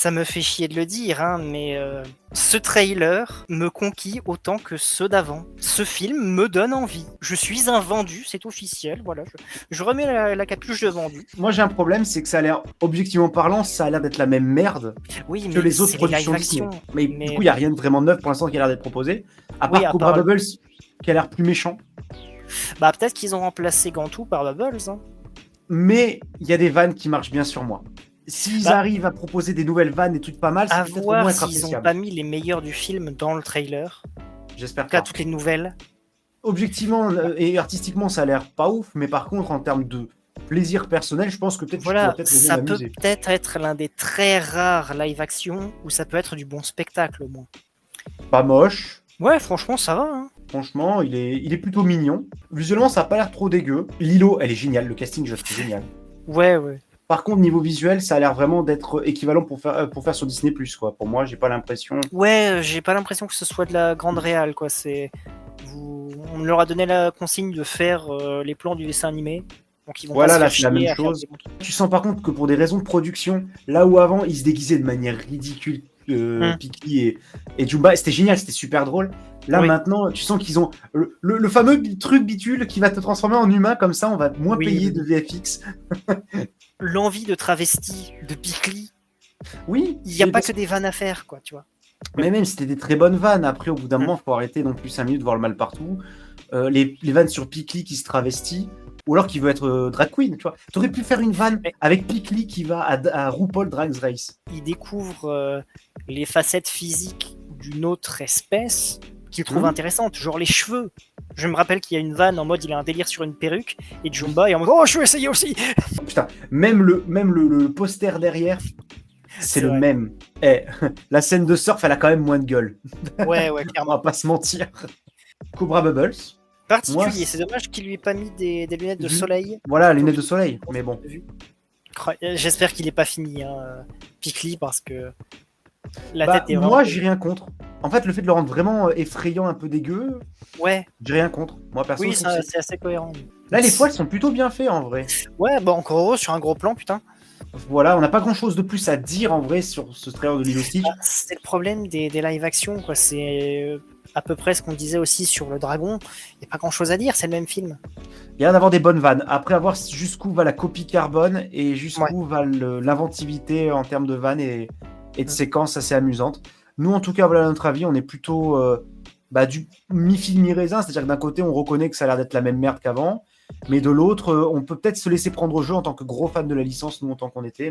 Ça me fait chier de le dire, hein, mais ce trailer me conquit autant que ceux d'avant. Ce film me donne envie. Je suis un vendu, c'est officiel. Voilà, je remets la capuche de vendu. Moi, j'ai un problème, c'est que ça a l'air, objectivement parlant, ça a l'air d'être la même merde Oui, que mais les autres c'est les productions live Disney. action. Mais du coup, il n'y a rien de vraiment neuf pour l'instant qui a l'air d'être proposé. À Oui, part à Cobra part Bubbles, qui a l'air plus méchant. Bah peut-être qu'ils ont remplacé Gantou par Bubbles. Hein. Mais il y a des vannes qui marchent bien sur moi. S'ils Bah, arrivent à proposer des nouvelles vannes et trucs pas mal, ça à peut peut-être au moins voir être s'ils n'ont appréciable. pas mis les meilleurs du film dans le trailer. En J'espère tout cas, pas. toutes les nouvelles. Objectivement et artistiquement, ça a l'air pas ouf, mais par contre, en termes de plaisir personnel, je pense que peut-être je pourrais Voilà, peut-être bien ça peut m'amuser. peut-être être l'un des très rares live action où ça peut être du bon spectacle au moins. Pas moche. Ouais, franchement, ça va. Hein. Franchement, il est plutôt mignon. Visuellement, ça a pas l'air trop dégueu. Lilo, elle est géniale. Le casting, je le trouve génial. Ouais. Par contre, niveau visuel, ça a l'air vraiment d'être équivalent pour faire sur Disney+, quoi. Pour moi, j'ai pas l'impression. Ouais, j'ai pas l'impression que ce soit de la grande réal, quoi. On leur a donné la consigne de faire les plans du dessin animé. Donc ils vont Voilà, pas se là, faire c'est la même chier à faire chose. des bons trucs. Tu sens par contre que pour des raisons de production, là où avant, ils se déguisaient de manière ridicule, Piki et Jumba, c'était génial, c'était super drôle. Là, Oui. maintenant, tu sens qu'ils ont le fameux truc bidule qui va te transformer en humain, comme ça, on va moins payer de VFX. L'envie de travesti de Pikli, Oui. il n'y a pas que des vannes à faire, quoi, tu vois. Mais même, c'était des très bonnes vannes. Après, au bout d'un moment, il faut arrêter non plus 5 minutes de voir le mal partout. Les vannes sur Pikli qui se travestit, ou alors qui veut être drag queen, tu vois. T'aurais pu faire une vanne avec Pikli qui va à RuPaul Drag Race. Il découvre les facettes physiques d'une autre espèce qu'il trouve intéressante, genre les cheveux. Je me rappelle qu'il y a une vanne en mode il a un délire sur une perruque, et Jumba est en mode oh, je vais essayer aussi. Putain, même le poster derrière, c'est le même. La scène de surf, elle a quand même moins de gueule. Ouais, On clairement. va pas se mentir. Cobra Bubbles. Particulier, c'est dommage qu'il lui ait pas mis des lunettes de soleil. Voilà, lunettes de soleil, mais bon. J'espère qu'il est pas fini, Pikli, parce que la tête est vraiment... Moi, j'ai rien contre. En fait, le fait de le rendre vraiment effrayant, un peu dégueu, j'ai rien contre. Moi, perso, oui, c'est assez cohérent. Là, les poils sont plutôt bien faits, en vrai. Ouais, bah encore heureux, sur un gros plan, putain. Voilà, on n'a pas grand-chose de plus à dire, en vrai, sur ce trailer de Lilo Stitch. C'est le problème des live action, quoi. C'est à peu près ce qu'on disait aussi sur le dragon. Il n'y a pas grand-chose à dire, c'est le même film. Il y a d'avoir des bonnes vannes. Après, à voir jusqu'où va la copie carbone et jusqu'où va l'inventivité en termes de vannes et de séquences assez amusantes. Nous, en tout cas, voilà notre avis. On est plutôt du mi-figue, mi-raisin. C'est-à-dire que d'un côté, on reconnaît que ça a l'air d'être la même merde qu'avant. Mais de l'autre, on peut peut-être se laisser prendre au jeu en tant que gros fan de la licence, nous, en tant qu'on était.